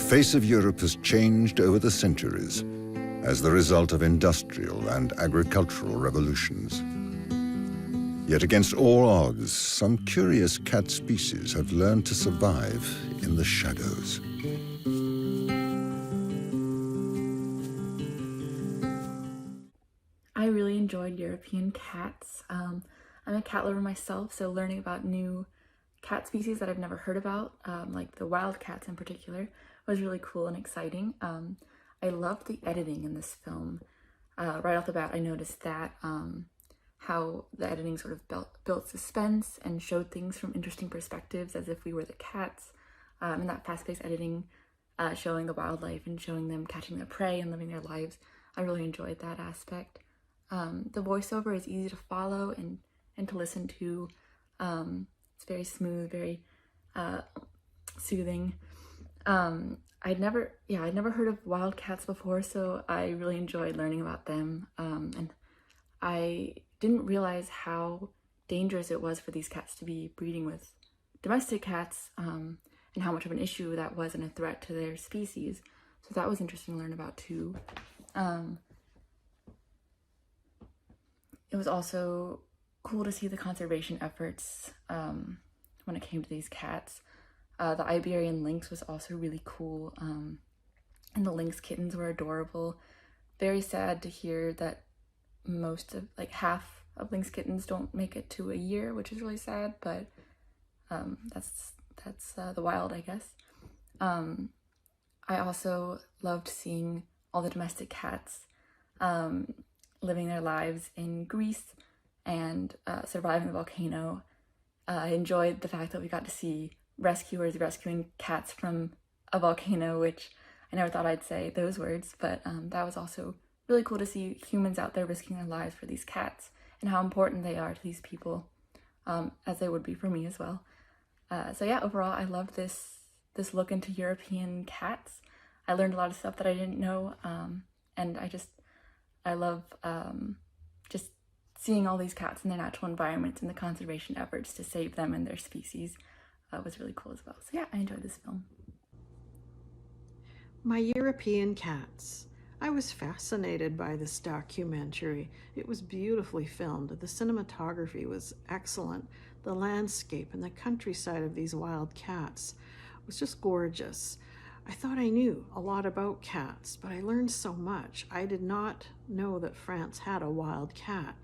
face of Europe has changed over the centuries as the result of industrial and agricultural revolutions. Yet against all odds, some curious cat species have learned to survive in the shadows. I really enjoyed European cats. I'm a cat lover myself, so learning about new cat species that I've never heard about, like the wildcats in particular, was really cool and exciting. I loved the editing in this film. Right off the bat, I noticed that how the editing sort of built suspense and showed things from interesting perspectives as if we were the cats. And that fast-paced editing, showing the wildlife and showing them catching their prey and living their lives, I really enjoyed that aspect. The voiceover is easy to follow and to listen to. It's very smooth, very soothing. I'd never heard of wildcats before, so I really enjoyed learning about them. And I didn't realize how dangerous it was for these cats to be breeding with domestic cats, and how much of an issue that was and a threat to their species. So that was interesting to learn about too. It was also cool to see the conservation efforts when it came to these cats. The Iberian lynx was also really cool, and the lynx kittens were adorable. Very sad to hear that half of lynx kittens don't make it to a year, which is really sad, but that's the wild, I guess. I also loved seeing all the domestic cats living their lives in Greece and surviving the volcano. I enjoyed the fact that we got to see rescuers rescuing cats from a volcano, which I never thought I'd say those words, but that was also really cool to see humans out there risking their lives for these cats and how important they are to these people, as they would be for me as well. So yeah, overall, I loved this look into European cats. I learned a lot of stuff that I didn't know, and I love just seeing all these cats in their natural environments and the conservation efforts to save them and their species was really cool as well. So yeah, I enjoyed this film. My European cats. I was fascinated by this documentary. It was beautifully filmed. The cinematography was excellent. The landscape and the countryside of these wild cats was just gorgeous. I thought I knew a lot about cats, but I learned so much. I did not know that France had a wild cat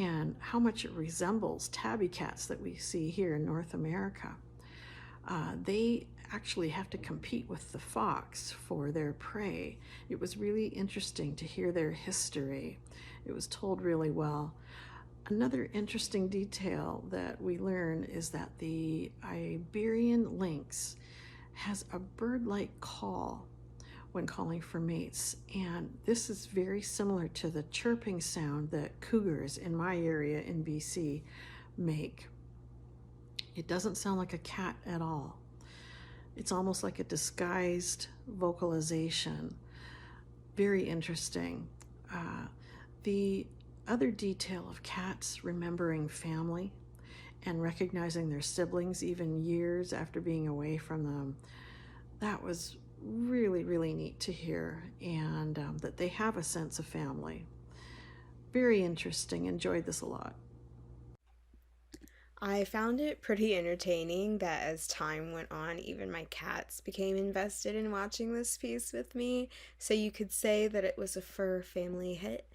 and how much it resembles tabby cats that we see here in North America. They actually have to compete with the fox for their prey. It was really interesting to hear their history. It was told really well. Another interesting detail that we learn is that the Iberian lynx has a bird-like call when calling for mates, and this is very similar to the chirping sound that cougars in my area in BC make. It doesn't sound like a cat at all. It's almost like a disguised vocalization. Very interesting. The other detail of cats remembering family and recognizing their siblings even years after being away from them, that was really, really neat to hear, and that they have a sense of family. Very interesting. Enjoyed this a lot. I found it pretty entertaining that as time went on, even my cats became invested in watching this piece with me, so you could say that it was a fur family hit.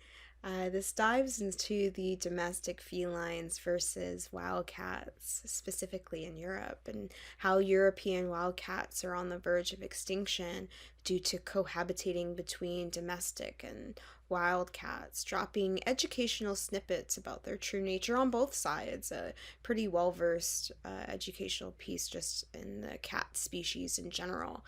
This dives into the domestic felines versus wildcats, specifically in Europe, and how European wildcats are on the verge of extinction due to cohabitating between domestic and wildcats, dropping educational snippets about their true nature on both sides. A pretty well-versed educational piece just in the cat species in general.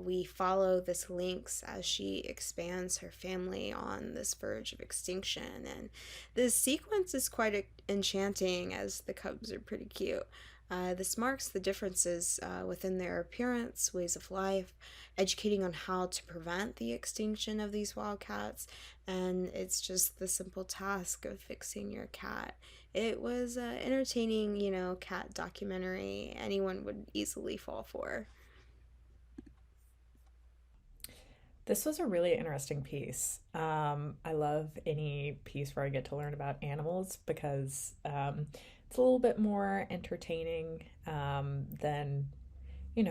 We follow this lynx as she expands her family on this verge of extinction, and this sequence is quite enchanting as the cubs are pretty cute. This marks the differences within their appearance, ways of life, educating on how to prevent the extinction of these wildcats, and it's just the simple task of fixing your cat. It was an entertaining, cat documentary anyone would easily fall for. This was a really interesting piece. I love any piece where I get to learn about animals because it's a little bit more entertaining than,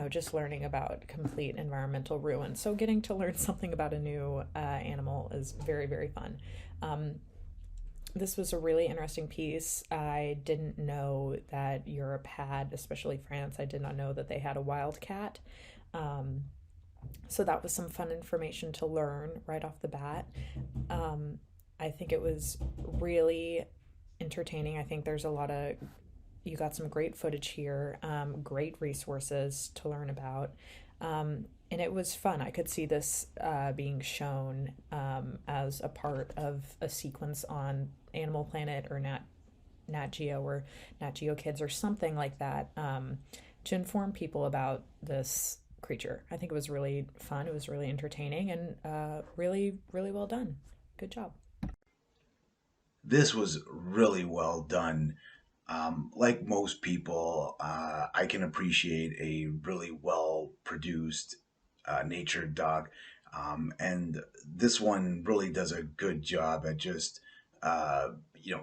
just learning about complete environmental ruin. So getting to learn something about a new animal is very, very fun. Um, this was a really interesting piece. I didn't know that Europe had, especially France, I did not know that they had a wildcat. Um, so that was some fun information to learn right off the bat. Um, I think it was really entertaining. I think there's a lot of, you got some great footage here, great resources to learn about. And it was fun. I could see this being shown as a part of a sequence on Animal Planet or Nat Geo or Nat Geo Kids or something like that, to inform people about this creature. I think it was really fun. It was really entertaining and really, really well done. Good job. This was really well done. Like most people, I can appreciate a really well produced nature doc. And this one really does a good job at just,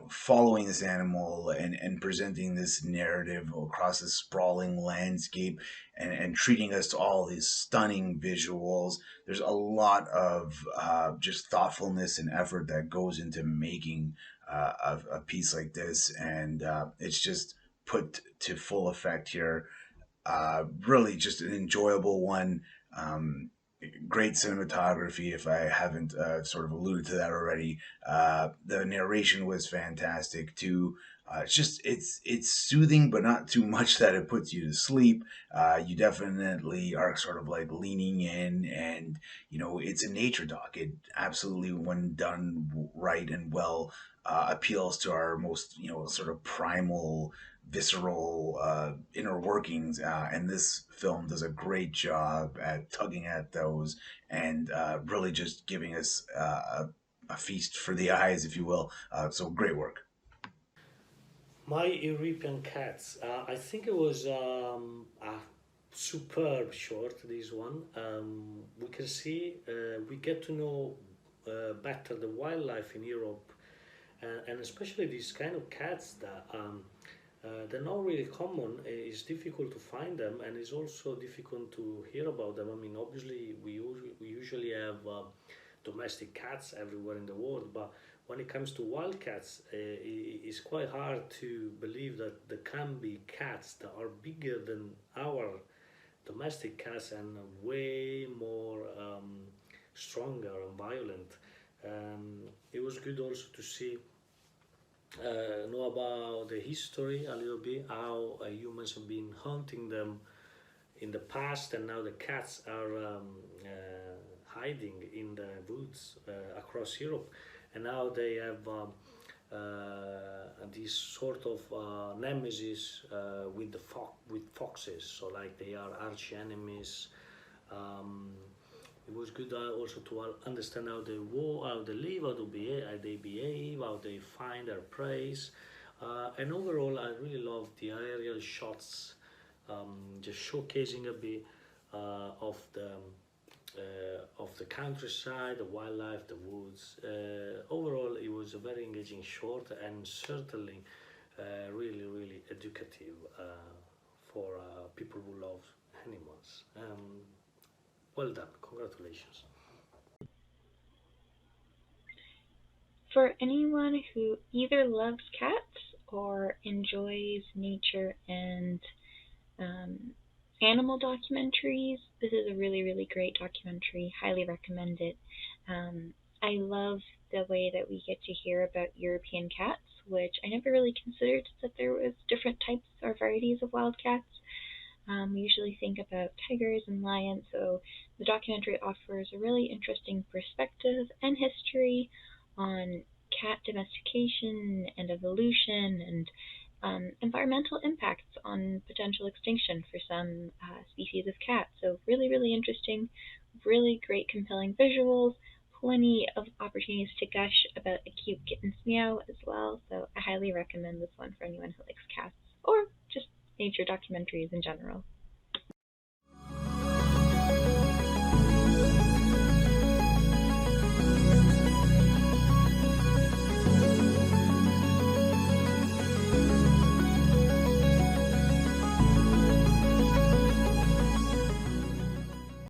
following this animal and presenting this narrative across this sprawling landscape and treating us to all these stunning visuals. There's a lot of just thoughtfulness and effort that goes into making a piece like this, and it's just put to full effect here. Really, just an enjoyable one. Um, Great cinematography, if I haven't sort of alluded to that already. The narration was fantastic too. It's soothing, but not too much that it puts you to sleep. You definitely are sort of like leaning in, and it's a nature doc. It absolutely, when done right and well, appeals to our most sort of primal, visceral inner workings, and this film does a great job at tugging at those and really just giving us a feast for the eyes, if you will. So great work. My European cats. I think it was a superb short. This one. We can see, we get to know better the wildlife in Europe, and especially these kind of cats that they're not really common. It's difficult to find them, and it's also difficult to hear about them. I mean, obviously, we usually have domestic cats everywhere in the world, but when it comes to wildcats, it's quite hard to believe that there can be cats that are bigger than our domestic cats and way more stronger and violent. It was good also to see, know about the history a little bit, how humans have been hunting them in the past, and now the cats are hiding in the woods across Europe, and now they have this sort of nemesis with with foxes. So like they are arch enemies. Um, it was good also to understand how they walk, how they live, how they behave, how they find their prey. And overall, I really love the aerial shots, just showcasing a bit of the countryside, the wildlife, the woods. Overall, it was a very engaging short and certainly really, really educative for people who love animals. Well done, congratulations. For anyone who either loves cats or enjoys nature and um, animal documentaries, this is a really, really great documentary. Highly recommend it. I love the way that we get to hear about European cats, which I never really considered that there was different types or varieties of wild cats. We usually think about tigers and lions, so the documentary offers a really interesting perspective and history on cat domestication and evolution and environmental impacts on potential extinction for some species of cat. So really, really interesting, really great compelling visuals, plenty of opportunities to gush about a cute kitten's meow as well. So I highly recommend this one for anyone who likes cats or just nature documentaries in general.